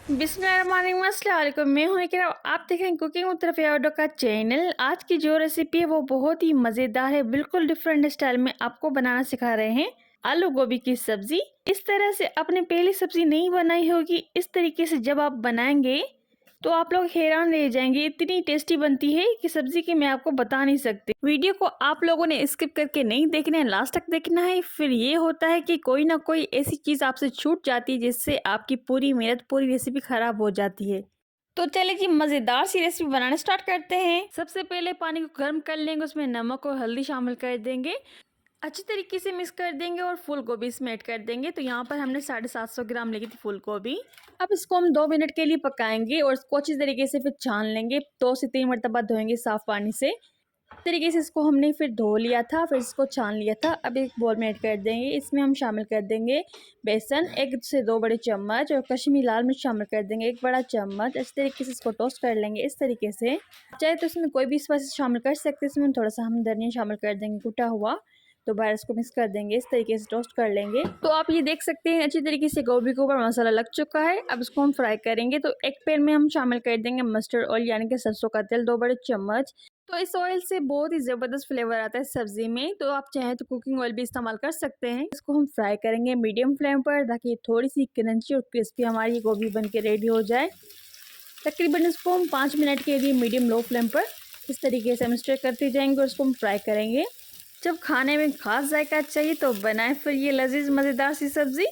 बिस्मिल्लाहिर्रहमानिर्रहीम, अस्सलाम वालेकुम। मैं हूं इकरा, आप देख रहे हैं कुकिंग विद रफ़िया का चैनल। आज की जो रेसिपी है वो बहुत ही मज़ेदार है, बिल्कुल डिफरेंट स्टाइल में आपको बनाना सिखा रहे हैं आलू गोभी की सब्जी। इस तरह से आपने पहली सब्जी नहीं बनाई होगी, इस तरीके से जब आप बनाएंगे तो आप लोग हैरान रह जाएंगे। इतनी टेस्टी बनती है कि सब्जी की मैं आपको बता नहीं सकती। वीडियो को आप लोगों ने स्किप करके नहीं देखना है, लास्ट तक देखना है। फिर ये होता है कि कोई ना कोई ऐसी चीज आपसे छूट जाती है जिससे आपकी पूरी मेहनत, पूरी रेसिपी खराब हो जाती है। तो चलिए जी, मजेदार सी रेसिपी बनाना स्टार्ट करते हैं। सबसे पहले पानी को गर्म कर लेंगे, उसमें नमक और हल्दी शामिल कर देंगे, अच्छी तरीके से मिक्स कर देंगे और फूल गोभी इसमें ऐड कर देंगे। तो यहाँ पर हमने 750 ग्राम ली थी फूल गोभी। अब इसको हम 2 मिनट के लिए पकाएंगे और इसको अच्छी तरीके से फिर छान लेंगे। 2 से 3 मरतबा धोएंगे साफ पानी से। इस तरीके से इसको हमने फिर धो लिया था, फिर इसको छान लिया था। अब एक बोल में ऐड कर देंगे, इसमें हम शामिल कर देंगे बेसन 1 से 2 बड़े चम्मच, और कश्मीरी लाल मिर्च शामिल कर देंगे 1 बड़ा चम्मच। इस तरीके से इसको टोस्ट कर लेंगे। इस तरीके से चाहे तो इसमें कोई भी स्पाइस शामिल कर सकते हैं। इसमें थोड़ा सा हम धनिया शामिल कर देंगे कुटा हुआ। दोबारा इसको मिक्स कर देंगे, इस तरीके से टोस्ट कर लेंगे। तो आप ये देख सकते हैं अच्छी तरीके से गोभी के ऊपर मसाला लग चुका है। अब इसको हम फ्राई करेंगे। तो एक पैन में हम शामिल कर देंगे मस्टर्ड ऑयल यानी कि सरसों का तेल 2 बड़े चम्मच। तो इस ऑयल से बहुत ही ज़बरदस्त फ्लेवर आता है सब्जी में। तो आप चाहें तो कुकिंग ऑयल भी इस्तेमाल कर सकते हैं। इसको हम फ्राई करेंगे मीडियम फ्लेम पर, ताकि थोड़ी सी क्रंची और क्रिस्पी हमारी गोभी बन के रेडी हो जाए। तकरीबन इसको हम 5 मिनट के लिए मीडियम लो फ्लेम पर इस तरीके से हम स्टर करते जाएंगे और इसको हम फ्राई करेंगे। जब खाने में खास जायका चाहिए तो बनाएं फिर ये लजीज मज़ेदार सी सब्ज़ी।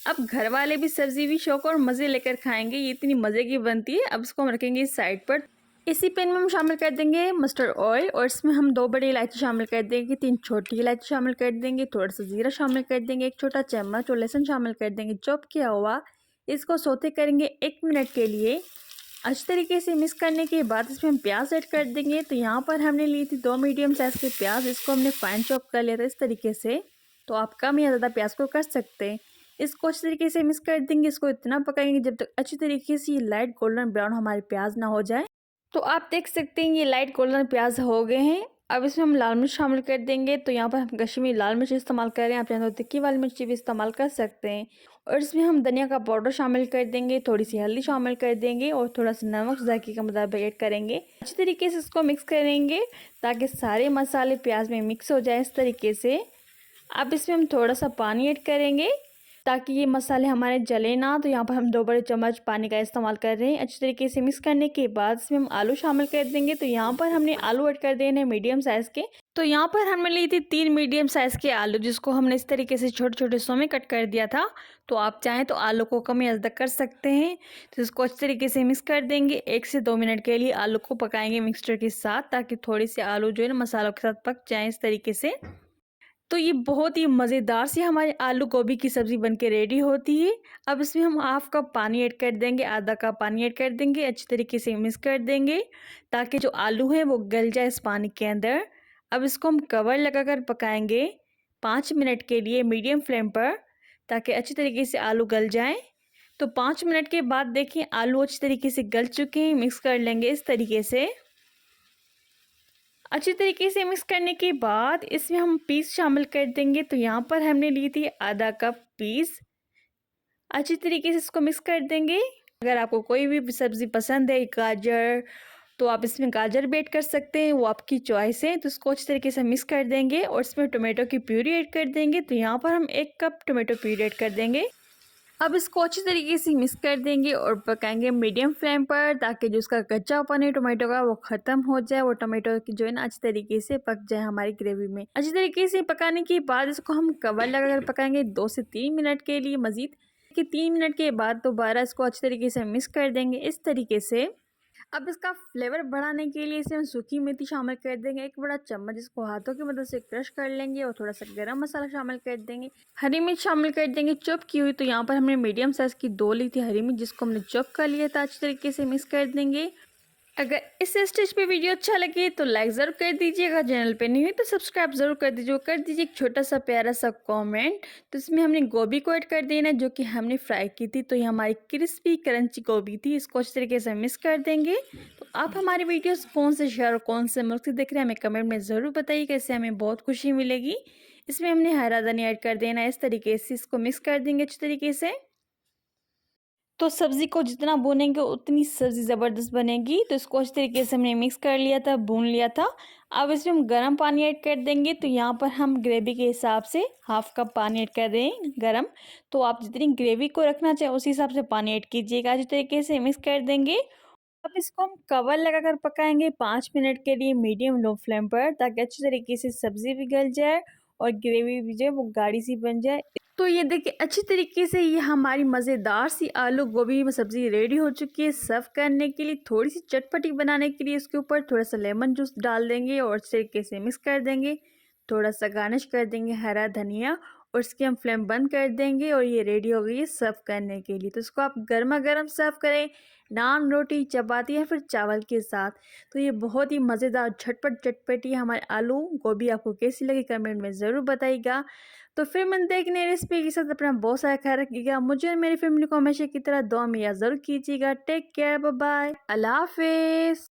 अब घर वाले भी सब्ज़ी भी शौक और मज़े लेकर खाएंगे, ये इतनी मज़े की बनती है। अब इसको हम रखेंगे इस साइड पर। इसी पैन में हम शामिल कर देंगे मस्टर्ड ऑयल, और इसमें हम 2 बड़ी इलायची शामिल कर देंगे, 3 छोटी इलायची शामिल कर देंगे, थोड़ा सा जीरा शामिल कर देंगे 1 छोटा चम्मच, और लहसुन शामिल कर देंगे चॉप किया हुआ। इसको सौते करेंगे 1 मिनट के लिए। अच्छी तरीके से मिक्स करने के बाद इसमें हम प्याज ऐड कर देंगे। तो यहाँ पर हमने ली थी 2 मीडियम साइज़ के प्याज, इसको हमने फाइन चॉप कर लिया था इस तरीके से। तो आप कम या ज़्यादा प्याज को कर सकते हैं। इसको अच्छी तरीके से मिक्स कर देंगे। इसको इतना पकाएंगे जब तक अच्छी तरीके से ये लाइट गोल्डन ब्राउन हमारे प्याज ना हो जाए। तो आप देख सकते हैं ये लाइट गोल्डन प्याज हो गए हैं। अब इसमें हम लाल मिर्च शामिल कर देंगे। तो यहाँ पर हम कश्मीरी लाल मिर्च इस्तेमाल कर रहे हैं, आप चाहें तो तिक्की वाली मिर्ची भी इस्तेमाल कर सकते हैं। और इसमें हम धनिया का पाउडर शामिल कर देंगे, थोड़ी सी हल्दी शामिल कर देंगे, और थोड़ा सा नमक जायके के मुताबिक ऐड करेंगे। अच्छी तरीके से इसको मिक्स करेंगे ताकि सारे मसाले प्याज में मिक्स हो जाए इस तरीके से। अब इसमें हम थोड़ा सा पानी ऐड करेंगे ताकि ये मसाले हमारे जले ना। तो यहाँ पर हम 2 बड़े चम्मच पानी का इस्तेमाल कर रहे हैं। अच्छी तरीके से मिक्स करने के बाद इसमें हम आलू शामिल कर देंगे। तो यहाँ पर हमने आलू ऐड कर देने मीडियम साइज़ के। तो यहाँ पर हमने ली थी 3 मीडियम साइज़ के आलू, जिसको हमने इस तरीके से छोटे छोटे हिस्सों में कट कर दिया था। तो आप चाहें तो आलू को कम या ज़्यादा कर सकते हैं। तो इसको अच्छी तरीके से मिक्स कर देंगे। 1 से 2 मिनट के लिए आलू को पकाएंगे मिक्सचर के साथ, ताकि थोड़ी सी आलू जो है ना मसालों के साथ पक जाए इस तरीके से। तो ये बहुत ही मज़ेदार सी हमारी आलू गोभी की सब्ज़ी बनके रेडी होती है। अब इसमें हम हाफ कप पानी ऐड कर देंगे, आधा कप पानी ऐड कर देंगे, अच्छी तरीके से मिक्स कर देंगे ताकि जो आलू है वो गल जाए इस पानी के अंदर। अब इसको हम कवर लगाकर पकाएंगे 5 मिनट के लिए मीडियम फ्लेम पर, ताकि अच्छी तरीके से आलू गल जाएँ। तो 5 मिनट के बाद देखिए आलू अच्छी तरीके से गल चुके हैं। मिक्स कर लेंगे इस तरीके से। अच्छी तरीके से मिक्स करने के बाद इसमें हम पीस शामिल कर देंगे। तो यहाँ पर हमने ली थी आधा कप पीस। अच्छी तरीके से इसको मिक्स कर देंगे। अगर आपको कोई भी सब्ज़ी पसंद है, गाजर, तो आप इसमें गाजर भी ऐड कर सकते हैं, वो आपकी चॉइस है। तो इसको अच्छी तरीके से मिक्स कर देंगे और इसमें टोमेटो की प्यूरी ऐड कर देंगे। तो यहाँ पर हम 1 कप टोमेटो प्यूरी ऐड कर देंगे। अब इसको अच्छी तरीके से मिक्स कर देंगे और पकाएंगे मीडियम फ्लेम पर, ताकि जो उसका कच्चापन है टोमेटो का वो ख़त्म हो जाए। वो टोमेटो की जो है ना अच्छी तरीके से पक जाए हमारी ग्रेवी में। अच्छी तरीके से पकाने के बाद इसको हम कवर लगाकर पकाएंगे 2 से 3 मिनट के लिए मज़ीद। कि 3 मिनट के बाद दोबारा इसको अच्छी तरीके से मिक्स कर देंगे इस तरीके से। अब इसका फ्लेवर बढ़ाने के लिए इसमें हम सूखी मेथी शामिल कर देंगे 1 बड़ा चम्मच, जिसको हाथों की मदद से क्रश कर लेंगे, और थोड़ा सा गरम मसाला शामिल कर देंगे। हरी मिर्च शामिल कर देंगे चॉप की हुई। तो यहाँ पर हमने मीडियम साइज़ की 2 ली थी हरी मिर्च, जिसको हमने चॉप कर लिया था। अच्छी तरीके से मिक्स कर देंगे। अगर इस स्टेज पे वीडियो अच्छा लगे तो लाइक ज़रूर कर दीजिएगा, चैनल पे नहीं हुई तो सब्सक्राइब ज़रूर कर दीजिए, कर दीजिए एक छोटा सा प्यारा सा कमेंट। तो इसमें हमने गोभी को ऐड कर देना, जो कि हमने फ्राई की थी। तो ये हमारी क्रिस्पी क्रंची गोभी थी। इसको अच्छी तरीके से मिक्स कर देंगे। तो आप हमारे वीडियोस कौन से शहर और कौन से मुल्क से देख रहे हैं हमें कमेंट में ज़रूर बताइए, इससे हमें बहुत खुशी मिलेगी। इसमें हमने हरा धनिया ऐड कर देना इस तरीके से। इसको मिक्स कर देंगे अच्छी तरीके से। तो सब्ज़ी को जितना भूनेंगे उतनी सब्ज़ी ज़बरदस्त बनेगी। तो इसको अच्छी तरीके से हमने मिक्स कर लिया था, भून लिया था। अब इसमें हम गरम पानी ऐड कर देंगे। तो यहाँ पर हम ग्रेवी के हिसाब से हाफ़ कप पानी ऐड कर रहे हैं गरम। तो आप जितनी ग्रेवी को रखना चाहें उसी हिसाब से पानी ऐड कीजिएगा। अच्छी तरीके से मिक्स कर देंगे। अब इसको हम कवर लगाकर पकाएंगे 5 मिनट के लिए मीडियम लो फ्लेम पर, ताकि अच्छी तरीके से सब्ज़ी भी गल जाए और ग्रेवी भी जो है वो गाढ़ी सी बन जाए। तो ये देखिए अच्छी तरीके से ये हमारी मज़ेदार सी आलू गोभी में सब्ज़ी रेडी हो चुकी है। सर्व करने के लिए थोड़ी सी चटपटी बनाने के लिए इसके ऊपर थोड़ा सा लेमन जूस डाल देंगे और अच्छे तरीके से मिक्स कर देंगे। थोड़ा सा गार्निश कर देंगे हरा धनिया और इसकी हम फ्लेम बंद कर देंगे और ये रेडी हो गई है सर्व करने के लिए। तो इसको आप गर्मा गर्म सर्व करें नान, रोटी, चपाती या फिर चावल के साथ। तो ये बहुत ही मज़ेदार झटपट चटपटी हमारे आलू गोभी आपको कैसी लगी कमेंट में ज़रूर बताइएगा। तो फिर मिलते हैं एक नई रेसिपी के साथ। अपना बहुत सारा ख्याल रखिएगा। मुझे और मेरी फैमिली को हमेशा की तरह दुआ में याद ज़रूर कीजिएगा। टेक केयर, बाय बाय, अल्लाह हाफिज़।